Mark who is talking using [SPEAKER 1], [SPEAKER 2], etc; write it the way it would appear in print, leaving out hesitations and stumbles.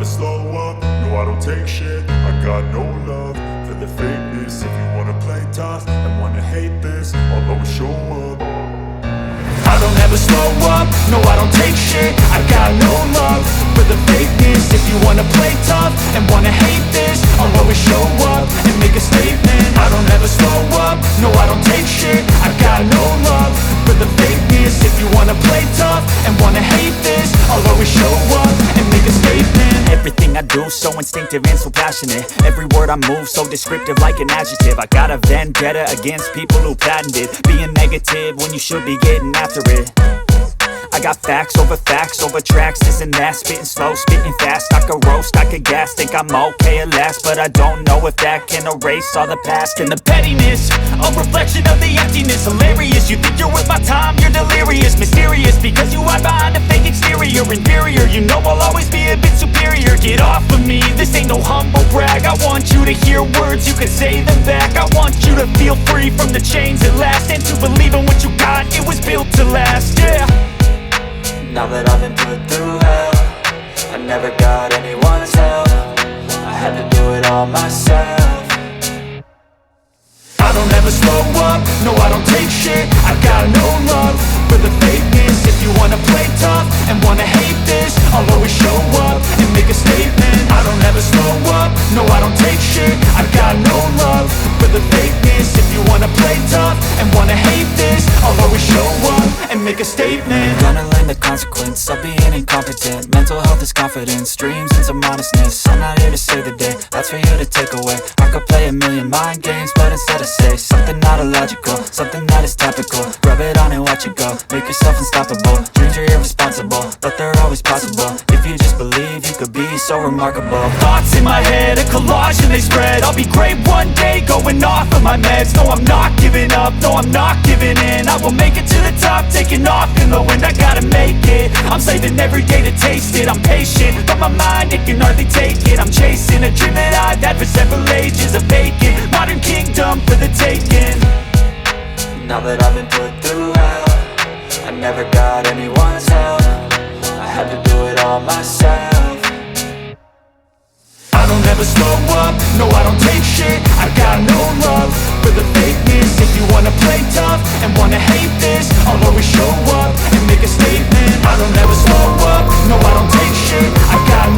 [SPEAKER 1] slow up, no I don't take shit. I got no love for the fakeness. If you wanna play tough and wanna hate this, I'll always show up. I don't ever slow up, no I don't take shit. I got no love for the fakeness. If you wanna play tough and wanna hate this, I'll always show up and make a statement. I don't ever slow up, no I don't take shit. I got no love for the fakeness. If you wanna play tough and wanna hate this, I'll always show up and make a statement.
[SPEAKER 2] Everything I do so instinctive and so passionate. Every word I move so descriptive like an adjective. I got a vendetta against people who patented being negative when you should be getting after it. I got facts over tracks, this and that. Spitting slow, spitting fast, I could roast, I could gas. Think I'm okay at last, but I don't know if that can erase all the past. And the pettiness, a reflection of the emptiness. Hilarious, you think you're worth my time, you're delirious. Mysterious, because you hide behind a fake exterior. Inferior, you know I'll always be a bit superior. Get off of me, this ain't no humble brag. I want you to hear words, you can say them back. I want you to feel free from the chains at last, and to believe in what you got, it was built to last, yeah.
[SPEAKER 3] Now that I've been put through hell, I never got anyone's help. I had to do it all myself.
[SPEAKER 1] I don't ever slow up, no I don't take shit. I got no love for the fakeness. If you wanna play tough and wanna hate this, I'll always show up and make a statement. I don't ever slow up, no I don't take shit. I got no love for the fakeness. If you wanna play tough and wanna hate this, I'll always show up and make a statement.
[SPEAKER 3] Gonna learn the consequence of being incompetent. Mental health is confidence, dreams and some honestness. I'm not here to save the day, that's for you to take away. I could play a million mind games, but instead I say something not illogical, something that is topical. Rub it on and watch it go, make yourself unstoppable. Dreams are irresponsible, but they're always possible. If you just believe, you could be so remarkable.
[SPEAKER 2] Thoughts in my head, a collage and they spread. I'll be great one day, going off of my meds. No, I'm not giving up, no, I'm not giving in. I will make it to the top, taking off in the wind. I gotta make it, I'm saving every day to taste it. I'm patient, but my mind, it can hardly take it. I'm chasing a dream that I've had for several ages. A vacant, modern kingdom for the taking.
[SPEAKER 3] Now that I've been put through hell, I never got anyone's help. I had to do it all myself.
[SPEAKER 1] I don't ever slow up, no I don't take shit. I got no love for the fakeness. If you wanna play tough and wanna hate this, I'll always show up and make a statement. I don't ever slow up, no I don't take shit. I got